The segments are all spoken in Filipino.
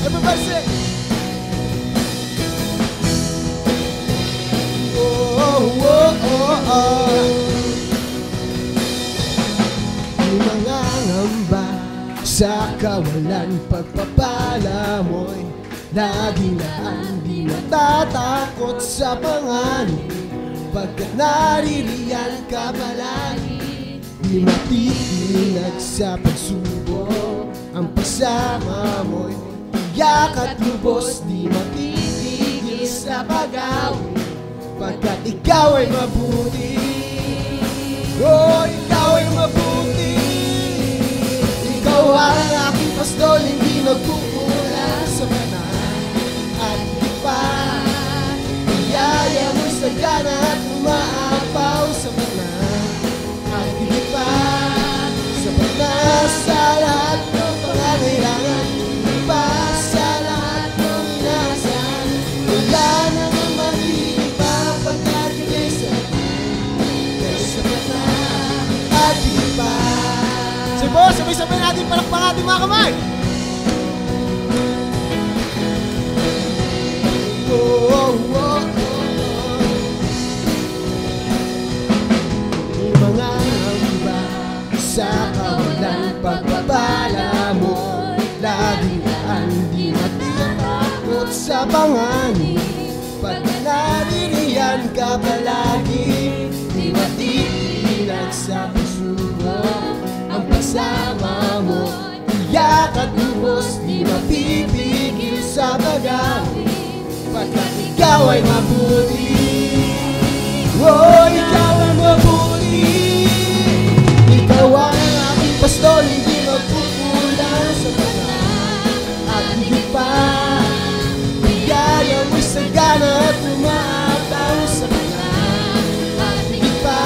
Everybody say, oh, oh, oh, oh. Di mga ngamba sa kawalan, pagpapala mo'y laging laan. Di natatakot sa panganib, pagkat naririyan ka palagi. Di matitinag sa pagsubok, ang pagsama mo'y tiyak at lubos. Di matitigil sa pag-awit, pagkat ikaw ay mabuti. Oh, ikaw ay mabuti. Ikaw ang aking pastol, hindi nagkukulang sa banal. At di pa biyaya mo'y sagana at umaapaw sa banal. At di pa sapat na sa lahat ng pangangailangan. Di pa sa lahat ng inaasahan. Wala namang magiging pa pagkat ika'y sapat na at di pa. Sibo, sabay-sabay natin palakpak ating mga kamay. Oh, oh, oh, oh. May mga hamba sa kawalan, pagpapala mo laging laan. Di natatakot sa panganib, pag naririyan ka palagi. Di matitinag sa pagsubok, ang pagsama mo tiyak at lubos. Di mapipigil sa pag-awit, pagkat ikaw ay mabuti. Oh, ikaw ay mabuti. Ikaw ang aking pastol, hindi magkukulang sa banal. At higit pa biyaya mo'y sagana at umaapaw sa banal. At higit pa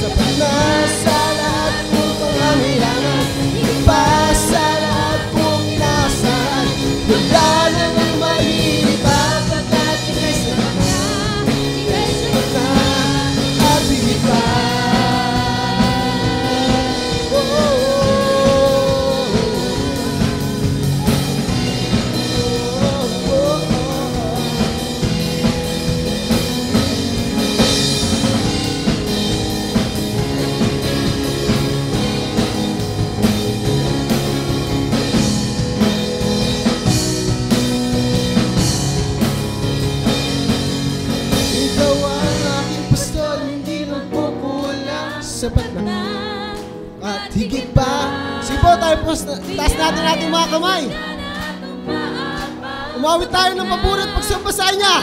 sapat na sa lahat ng pangangailangan. Higit pa sa lahat ng inaasahan. Wala namang mahirap pagkat ika'y sapat na. Ika'y sapat na at higit pa. Oh, oh, oh, oh, oh, oh. Ikaw ang aking pastol, hindi nagkukulang, sapat na at higit pa. Sige po, tayo po, taas natin ating mga kamay. Umawit tayo ng paborito pagsamba sa niya.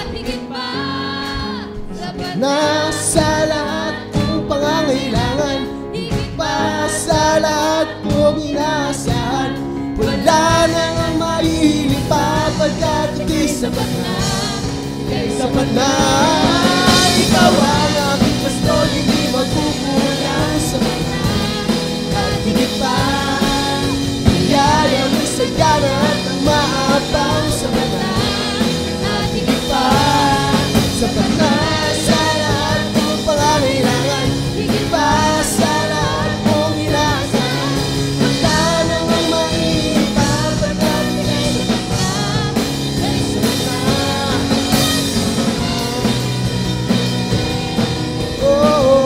Nasa lahat ng pangangailangan, higit pa sa lahat ng inaasahan. Wala nang mahihili pa pagkat ika'y sapat na. Ika'y sapat na. Ikaw ang aking pastol, hindi magkukulang sa banal. At higit pa biyaya mo'y sagana at ang maapaw sa banal. At higit pa sapat na sa lahat ng pangangailangan. Higit pa sa lahat ng inaasahan. Wala namang mahirap pa pagkat ika'y sapat na. Ika'y sapat na. Oh, oh, oh.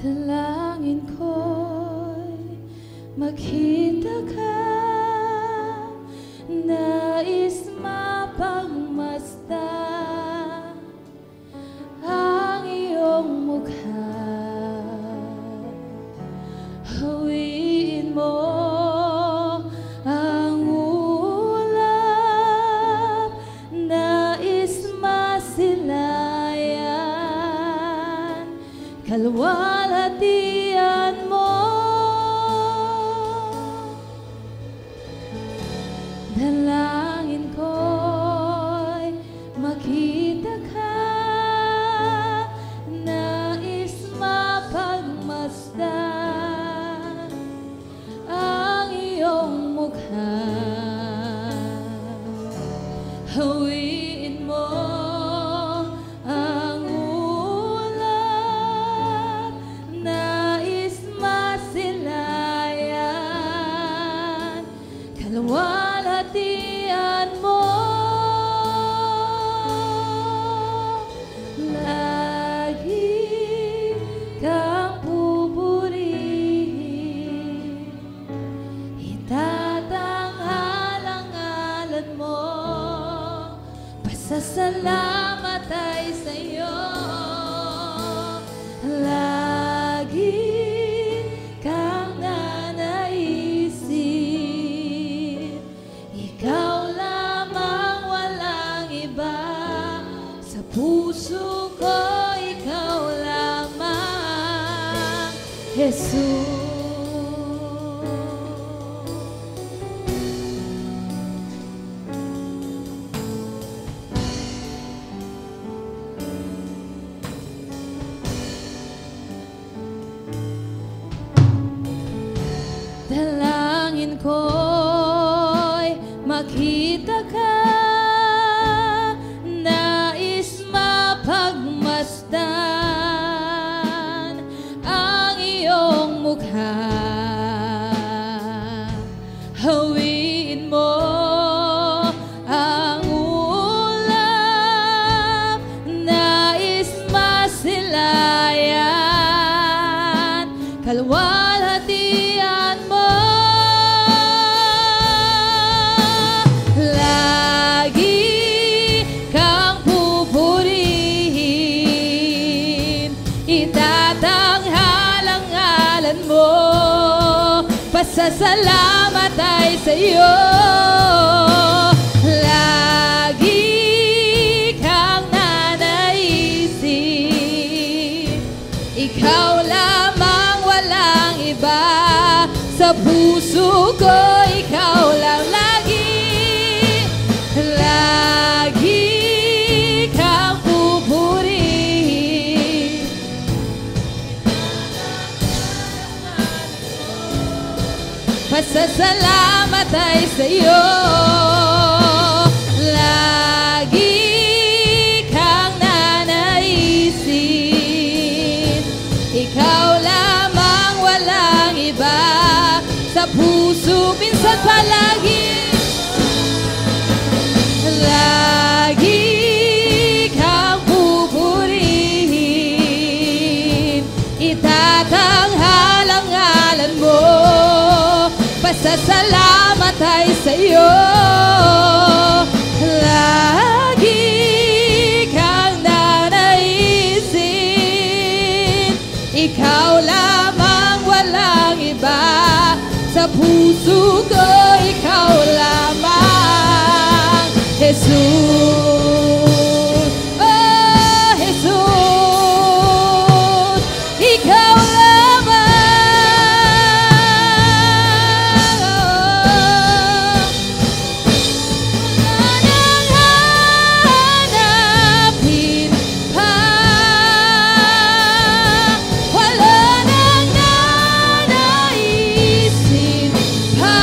Dalangin ko'y makita ka, nais mapagmasdan ang iyong mukha. Hawiin mo ang ulap, nais masilayan kalwalhatian mo. Jesus. Dalangin ko'y makita ka, nais mapagmasdan ang iyong mukha. Hawiin mo ang ulap, nais masilayan kalwalhatian mo. Lagi kang pupurihin, itatanghal ang ngalan mo. Pasasalamat ay sa iyo. Lagi kang nanaisin, ikaw lamang, walang iba. Sa puso ko, ikaw lang lagi. Lagi kang pupurihin, pasasalamat ay sa iyo. Lagi kang nanaisin, ikaw lamang, walang iba. Sa puso, minsan palagi. Lagi kang pupurihin, itatanghal ang ngalan mo. Pasasalamat ay sa iyo. Lagi kang nanaisin, ikaw lamang, walang iba. Sa puso ko, ikaw lamang, Jesus. Oh, Jesus, ikaw lamang. Wala nang hanapin pa, wala nang nanaisin pa.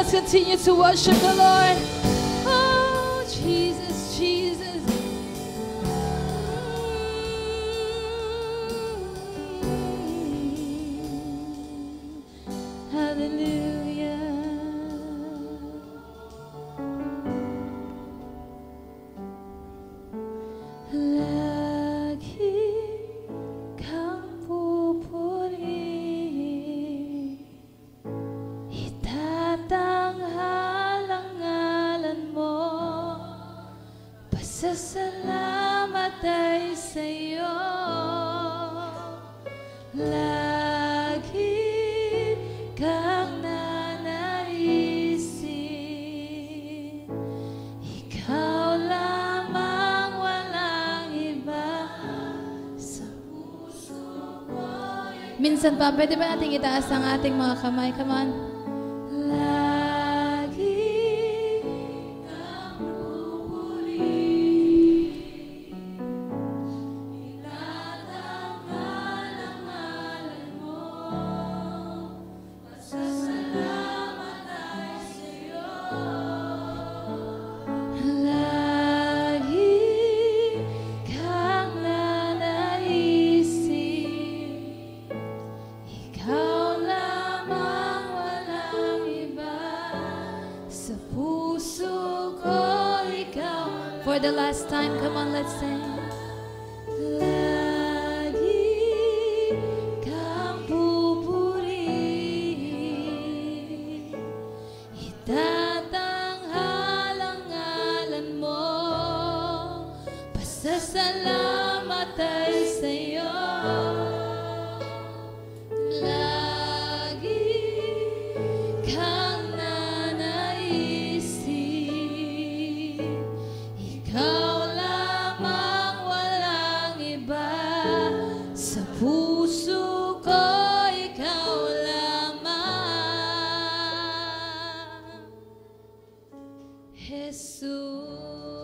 Let's continue to worship the Lord. Oh, Jesus, Jesus. Hallelujah. Lagi kang pupuri, itatanghal ang ngalan mo, pasasalamat ay sa'yo. Lagi kang nanaisin, ikaw lamang, walang iba sa puso ko. Minsan pa, pwede ba natin itaas ang ating mga kamay? Come on. Lagi kang pupuri, itatanghal ang ngalan mo, pasasalamat ay sa'yo. Lagi kang nanaisin, ikaw lamang, walang iba sa puso ko, ikaw. For the last time, come on, let's sing. Lagi kang pupuri, itatanghal ang ngalan mo, pasasalamat ay sa'yo. Lagi kang nanaisin, ikaw lamang, walang iba sa puso ko, ikaw lamang, Jesus.